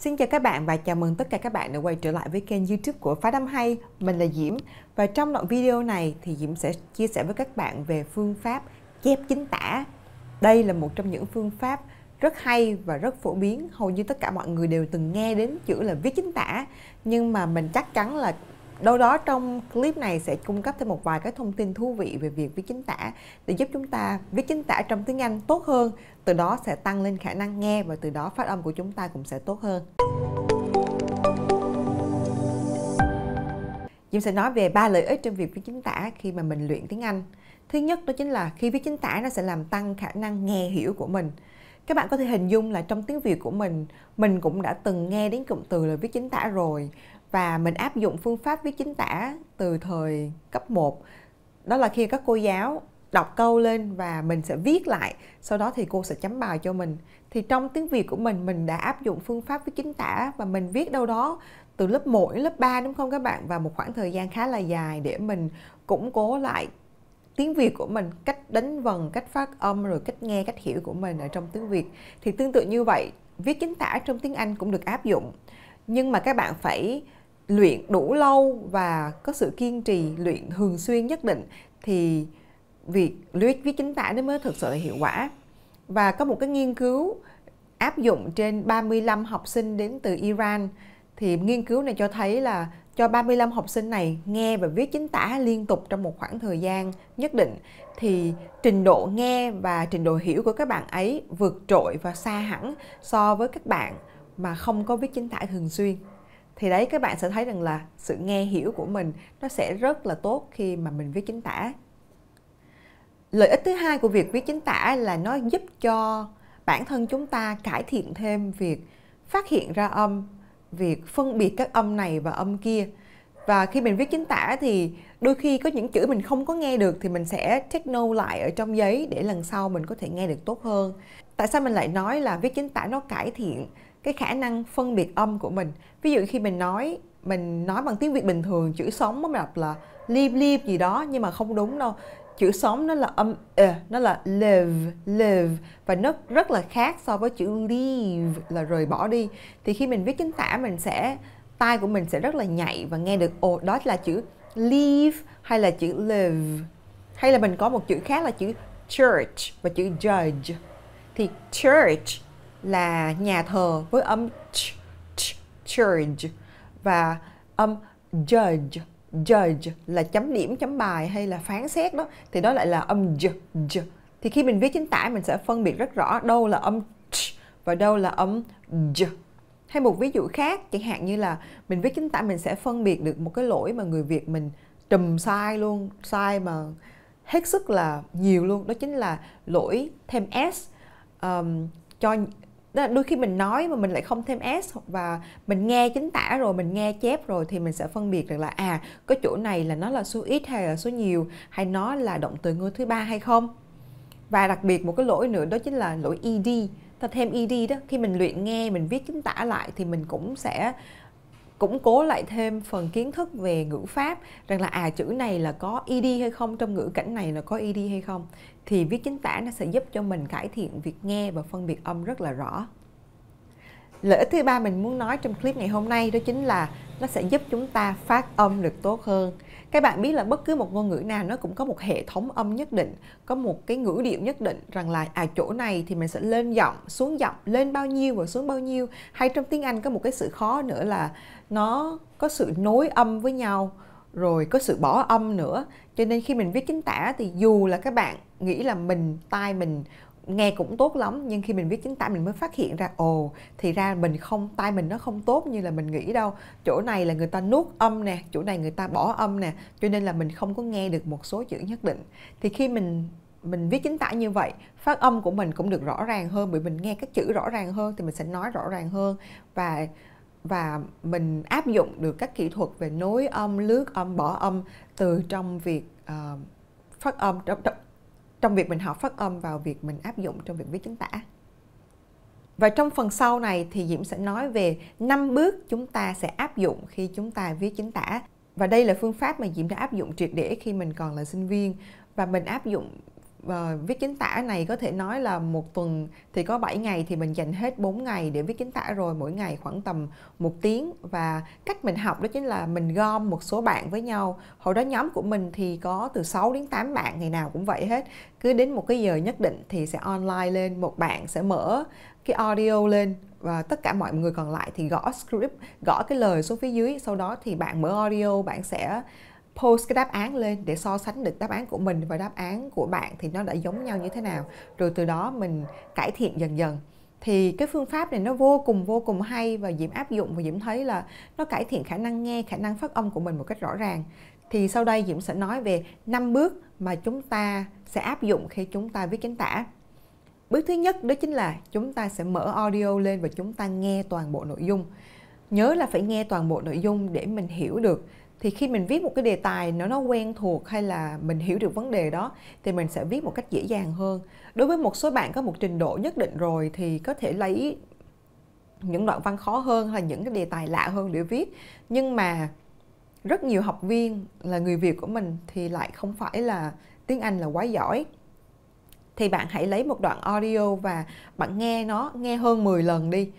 Xin chào các bạn và chào mừng tất cả các bạn đã quay trở lại với kênh YouTube của Phát Âm Hay. Mình là Diễm và trong đoạn video này thì Diễm sẽ chia sẻ với các bạn về phương pháp chép chính tả. Đây là một trong những phương pháp rất hay và rất phổ biến. Hầu như tất cả mọi người đều từng nghe đến chữ là viết chính tả. Nhưng mà mình chắc chắn là đâu đó trong clip này sẽ cung cấp thêm một vài cái thông tin thú vị về việc viết chính tả để giúp chúng ta viết chính tả trong tiếng Anh tốt hơn. Từ đó sẽ tăng lên khả năng nghe và từ đó phát âm của chúng ta cũng sẽ tốt hơn. Diễm sẽ nói về 3 lợi ích trong việc viết chính tả khi mà mình luyện tiếng Anh. Thứ nhất đó chính là khi viết chính tả nó sẽ làm tăng khả năng nghe hiểu của mình. Các bạn có thể hình dung là trong tiếng Việt của mình cũng đã từng nghe đến cụm từ là viết chính tả rồi. Và mình áp dụng phương pháp viết chính tả từ thời cấp 1. Đó là khi các cô giáo đọc câu lên và mình sẽ viết lại. Sau đó thì cô sẽ chấm bài cho mình. Thì trong tiếng Việt của mình đã áp dụng phương pháp viết chính tả và mình viết đâu đó từ lớp 1 đến lớp 3 đúng không các bạn? Và một khoảng thời gian khá là dài để mình củng cố lại tiếng Việt của mình, cách đánh vần, cách phát âm, rồi cách nghe, cách hiểu của mình ở trong tiếng Việt. Thì tương tự như vậy, viết chính tả trong tiếng Anh cũng được áp dụng. Nhưng mà các bạn phải luyện đủ lâu và có sự kiên trì, luyện thường xuyên nhất định thì việc viết chính tả nó mới thực sự là hiệu quả. Và có một cái nghiên cứu áp dụng trên 35 học sinh đến từ Iran. Thì nghiên cứu này cho thấy là cho 35 học sinh này nghe và viết chính tả liên tục trong một khoảng thời gian nhất định thì trình độ nghe và trình độ hiểu của các bạn ấy vượt trội và xa hẳn so với các bạn mà không có viết chính tả thường xuyên. Thì đấy, các bạn sẽ thấy rằng là sự nghe hiểu của mình nó sẽ rất là tốt khi mà mình viết chính tả. Lợi ích thứ hai của việc viết chính tả là nó giúp cho bản thân chúng ta cải thiện thêm việc phát hiện ra âm, việc phân biệt các âm này và âm kia. Và khi mình viết chính tả thì đôi khi có những chữ mình không có nghe được thì mình sẽ take note lại ở trong giấy để lần sau mình có thể nghe được tốt hơn. Tại sao mình lại nói là viết chính tả nó cải thiện cái khả năng phân biệt âm của mình? Ví dụ khi mình nói bằng tiếng Việt bình thường, chữ sống mình đọc là live gì đó, nhưng mà không đúng đâu. Chữ sống nó là âm nó là live và nó rất là khác so với chữ leave là rời bỏ đi. Thì khi mình viết chính tả tai của mình sẽ rất là nhạy và nghe được đó là chữ leave hay là chữ live. Hay là mình có một chữ khác là chữ church và chữ judge. Thì church là nhà thờ với âm church và âm judge là chấm điểm, chấm bài hay là phán xét đó, thì đó lại là âm j. Thì khi mình viết chính tả mình sẽ phân biệt rất rõ đâu là âm ch và đâu là âm j. Hay một ví dụ khác, chẳng hạn như là mình viết chính tả mình sẽ phân biệt được một cái lỗi mà người Việt mình trùm sai luôn, sai mà hết sức là nhiều luôn, đó chính là lỗi thêm s. Đôi khi mình nói mà mình lại không thêm s, và mình nghe chính tả rồi, mình nghe chép rồi thì mình sẽ phân biệt được là cái chỗ này là nó là số ít hay là số nhiều, hay nó là động từ ngữ thứ ba hay không. Và đặc biệt một cái lỗi nữa đó chính là lỗi ed. Ta thêm ed đó, khi mình luyện nghe, mình viết chính tả lại thì mình cũng sẽ củng cố lại thêm phần kiến thức về ngữ pháp, rằng là chữ này là có ed hay không, trong ngữ cảnh này là có ed hay không. Thì viết chính tả nó sẽ giúp cho mình cải thiện việc nghe và phân biệt âm rất là rõ. Lợi ích thứ ba mình muốn nói trong clip ngày hôm nay đó chính là nó sẽ giúp chúng ta phát âm được tốt hơn. Các bạn biết là bất cứ một ngôn ngữ nào nó cũng có một hệ thống âm nhất định, có một cái ngữ điệu nhất định, rằng là chỗ này thì mình sẽ lên giọng, xuống giọng, lên bao nhiêu và xuống bao nhiêu. Hay trong tiếng Anh có một cái sự khó nữa là nó có sự nối âm với nhau, rồi có sự bỏ âm nữa. Cho nên khi mình viết chính tả thì dù là các bạn nghĩ là tai mình nghe cũng tốt lắm, nhưng khi mình viết chính tả mình mới phát hiện ra thì ra tai mình nó không tốt như là mình nghĩ đâu. Chỗ này là người ta nuốt âm nè, chỗ này người ta bỏ âm nè, cho nên là mình không có nghe được một số chữ nhất định. Thì khi mình viết chính tả như vậy, phát âm của mình cũng được rõ ràng hơn, bởi mình nghe các chữ rõ ràng hơn thì mình sẽ nói rõ ràng hơn, và mình áp dụng được các kỹ thuật về nối âm, lướt âm, bỏ âm từ trong việc phát âm, trong việc mình học phát âm vào việc mình áp dụng trong việc viết chính tả. Và trong phần sau này thì Diễm sẽ nói về 5 bước chúng ta sẽ áp dụng khi chúng ta viết chính tả. Và đây là phương pháp mà Diễm đã áp dụng triệt để khi mình còn là sinh viên. Và mình áp dụng viết chính tả này có thể nói là một tuần thì có 7 ngày thì mình dành hết 4 ngày để viết chính tả rồi, mỗi ngày khoảng tầm 1 tiếng. Và cách mình học đó chính là mình gom một số bạn với nhau. Hồi đó nhóm của mình thì có từ 6 đến 8 bạn, ngày nào cũng vậy hết. Cứ đến một cái giờ nhất định thì sẽ online lên, một bạn sẽ mở cái audio lên và tất cả mọi người còn lại thì gõ script, gõ cái lời xuống phía dưới. Sau đó thì bạn mở audio, bạn sẽ post cái đáp án lên để so sánh được đáp án của mình và đáp án của bạn thì nó đã giống nhau như thế nào. Rồi từ đó mình cải thiện dần dần. Thì cái phương pháp này nó vô cùng hay và Diễm áp dụng và Diễm thấy là nó cải thiện khả năng nghe, khả năng phát âm của mình một cách rõ ràng. Thì sau đây Diễm sẽ nói về 5 bước mà chúng ta sẽ áp dụng khi chúng ta viết chính tả. Bước thứ nhất đó chính là chúng ta sẽ mở audio lên và chúng ta nghe toàn bộ nội dung. Nhớ là phải nghe toàn bộ nội dung để mình hiểu được. Thì khi mình viết một cái đề tài nó quen thuộc hay là mình hiểu được vấn đề đó thì mình sẽ viết một cách dễ dàng hơn. Đối với một số bạn có một trình độ nhất định rồi thì có thể lấy những đoạn văn khó hơn hay những cái đề tài lạ hơn để viết. Nhưng mà rất nhiều học viên là người Việt của mình thì lại không phải là tiếng Anh là quá giỏi. Thì bạn hãy lấy một đoạn audio và bạn nghe nó, nghe hơn 10 lần đi.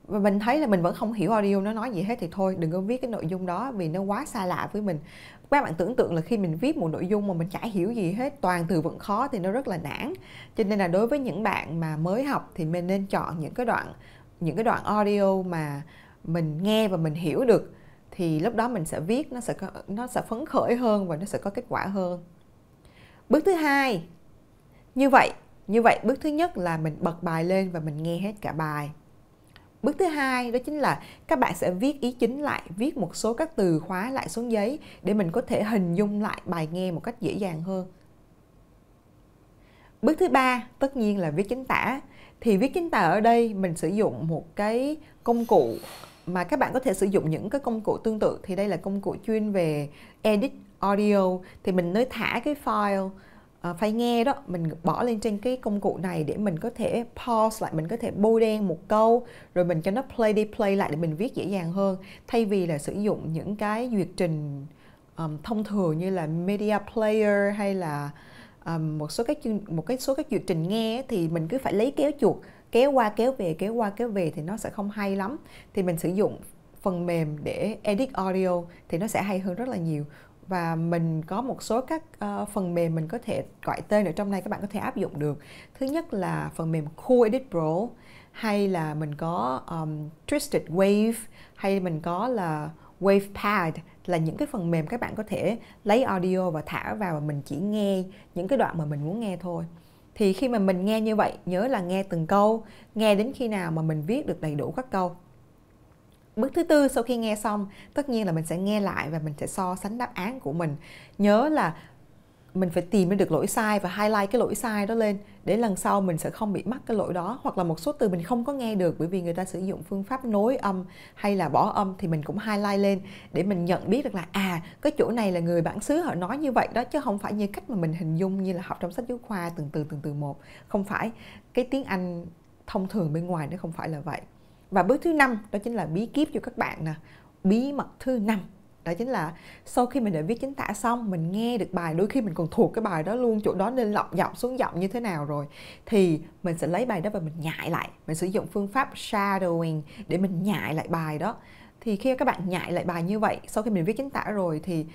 Và mình thấy là mình vẫn không hiểu audio nó nói gì hết thì thôi, đừng có viết cái nội dung đó vì nó quá xa lạ với mình. Các bạn tưởng tượng là khi mình viết một nội dung mà mình chả hiểu gì hết, toàn từ vựng khó thì nó rất là nản. Cho nên là đối với những bạn mà mới học thì mình nên chọn những cái đoạn audio mà mình nghe và mình hiểu được. Thì lúc đó mình sẽ viết nó sẽ phấn khởi hơn và nó sẽ có kết quả hơn. Bước thứ hai, như vậy bước thứ nhất là mình bật bài lên và mình nghe hết cả bài. Bước thứ hai đó chính là các bạn sẽ viết ý chính lại, viết một số các từ khóa lại xuống giấy để mình có thể hình dung lại bài nghe một cách dễ dàng hơn. Bước thứ ba tất nhiên là viết chính tả. Thì viết chính tả ở đây mình sử dụng một cái công cụ mà các bạn có thể sử dụng những cái công cụ tương tự. Thì đây là công cụ chuyên về edit audio. Thì mình nơi thả cái file nghe đó, mình bỏ lên trên cái công cụ này để mình có thể pause lại, mình có thể bôi đen một câu rồi mình cho nó play đi play lại để mình viết dễ dàng hơn, thay vì là sử dụng những cái duyệt trình thông thường như là media player hay là một số các duyệt trình nghe thì mình cứ phải lấy kéo chuột kéo qua kéo về, kéo qua kéo về thì nó sẽ không hay lắm. Thì mình sử dụng phần mềm để edit audio thì nó sẽ hay hơn rất là nhiều. Và mình có một số các phần mềm mình có thể gọi tên ở trong này, các bạn có thể áp dụng được. Thứ nhất là phần mềm Cool Edit Pro, hay là mình có Twisted Wave, hay mình có là WavePad, là những cái phần mềm các bạn có thể lấy audio và thả vào và mình chỉ nghe những cái đoạn mà mình muốn nghe thôi. Thì khi mà mình nghe như vậy, nhớ là nghe từng câu, nghe đến khi nào mà mình viết được đầy đủ các câu. Bước thứ tư, sau khi nghe xong, tất nhiên là mình sẽ nghe lại và mình sẽ so sánh đáp án của mình. Nhớ là mình phải tìm được lỗi sai và highlight cái lỗi sai đó lên để lần sau mình sẽ không bị mắc cái lỗi đó. Hoặc là một số từ mình không có nghe được bởi vì người ta sử dụng phương pháp nối âm hay là bỏ âm thì mình cũng highlight lên để mình nhận biết được là cái chỗ này là người bản xứ họ nói như vậy đó, chứ không phải như cách mà mình hình dung như là học trong sách giáo khoa từng từ một. Không phải, cái tiếng Anh thông thường bên ngoài nó không phải là vậy. Và bước thứ 5 đó chính là bí kíp cho các bạn nè. Bí mật thứ 5 đó chính là sau khi mình đã viết chính tả xong, mình nghe được bài, đôi khi mình còn thuộc cái bài đó luôn, chỗ đó nên lọc giọng xuống giọng như thế nào rồi, thì mình sẽ lấy bài đó và mình nhại lại. Mình sử dụng phương pháp shadowing để mình nhại lại bài đó. Thì khi các bạn nhại lại bài như vậy, sau khi mình viết chính tả rồi thì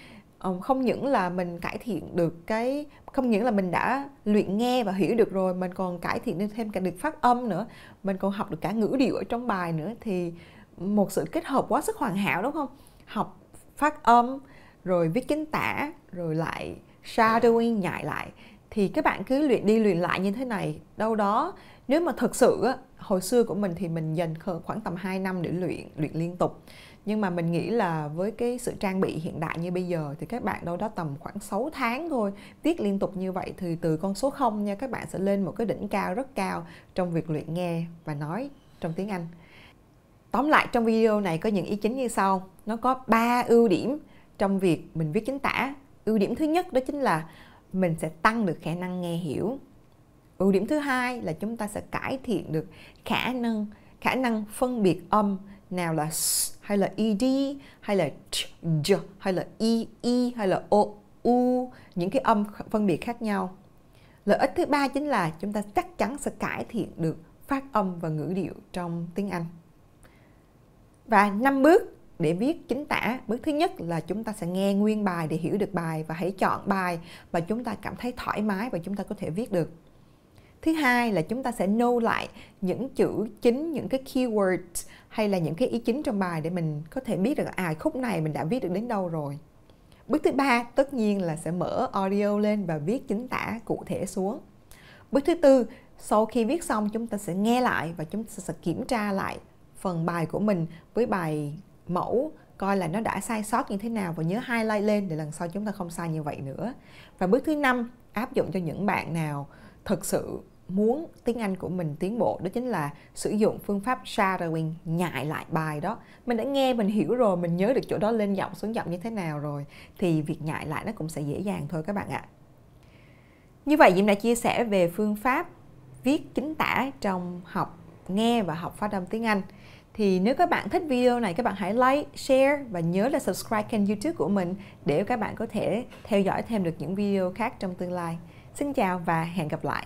không những là mình cải thiện được không những là mình đã luyện nghe và hiểu được rồi, mình còn cải thiện thêm cả được phát âm nữa, mình còn học được cả ngữ điệu ở trong bài nữa. Thì một sự kết hợp quá sức hoàn hảo, đúng không? Học phát âm rồi viết chính tả rồi lại shadowing, nhại lại. Thì các bạn cứ luyện đi luyện lại như thế này. Đâu đó nếu mà thực sự hồi xưa của mình thì mình dành khoảng tầm 2 năm để luyện liên tục. Nhưng mà mình nghĩ là với cái sự trang bị hiện đại như bây giờ thì các bạn đâu đó tầm khoảng 6 tháng thôi, viết liên tục như vậy thì từ con số 0 nha, các bạn sẽ lên một cái đỉnh cao rất cao trong việc luyện nghe và nói trong tiếng Anh. Tóm lại, trong video này có những ý chính như sau. Nó có 3 ưu điểm trong việc mình viết chính tả. Ưu điểm thứ nhất đó chính là mình sẽ tăng được khả năng nghe hiểu. Ưu điểm thứ hai là chúng ta sẽ cải thiện được khả năng phân biệt âm, nào là s hay là ed hay là ch, j hay là e hay là o, u, những cái âm phân biệt khác nhau. Lợi ích thứ ba chính là chúng ta chắc chắn sẽ cải thiện được phát âm và ngữ điệu trong tiếng Anh. Và 5 bước để viết chính tả. Bước thứ nhất là chúng ta sẽ nghe nguyên bài để hiểu được bài và hãy chọn bài mà chúng ta cảm thấy thoải mái và chúng ta có thể viết được. Thứ hai là chúng ta sẽ nâu lại những chữ chính, những cái keywords hay là những cái ý chính trong bài để mình có thể biết được khúc này mình đã viết được đến đâu rồi. Bước thứ ba tất nhiên là sẽ mở audio lên và viết chính tả cụ thể xuống. Bước thứ tư, sau khi viết xong chúng ta sẽ nghe lại và chúng ta sẽ kiểm tra lại phần bài của mình với bài mẫu, coi là nó đã sai sót như thế nào và nhớ highlight lên để lần sau chúng ta không sai như vậy nữa. Và bước thứ năm áp dụng cho những bạn nào thực sự muốn tiếng Anh của mình tiến bộ, đó chính là sử dụng phương pháp shadowing, nhại lại bài đó. Mình đã nghe, mình hiểu rồi, mình nhớ được chỗ đó lên giọng xuống giọng như thế nào rồi, thì việc nhại lại nó cũng sẽ dễ dàng thôi các bạn ạ. Như vậy Diễm đã chia sẻ về phương pháp viết chính tả trong học nghe và học phát âm tiếng Anh. Thì nếu các bạn thích video này, các bạn hãy like, share và nhớ là subscribe kênh YouTube của mình để các bạn có thể theo dõi thêm được những video khác trong tương lai. Xin chào và hẹn gặp lại.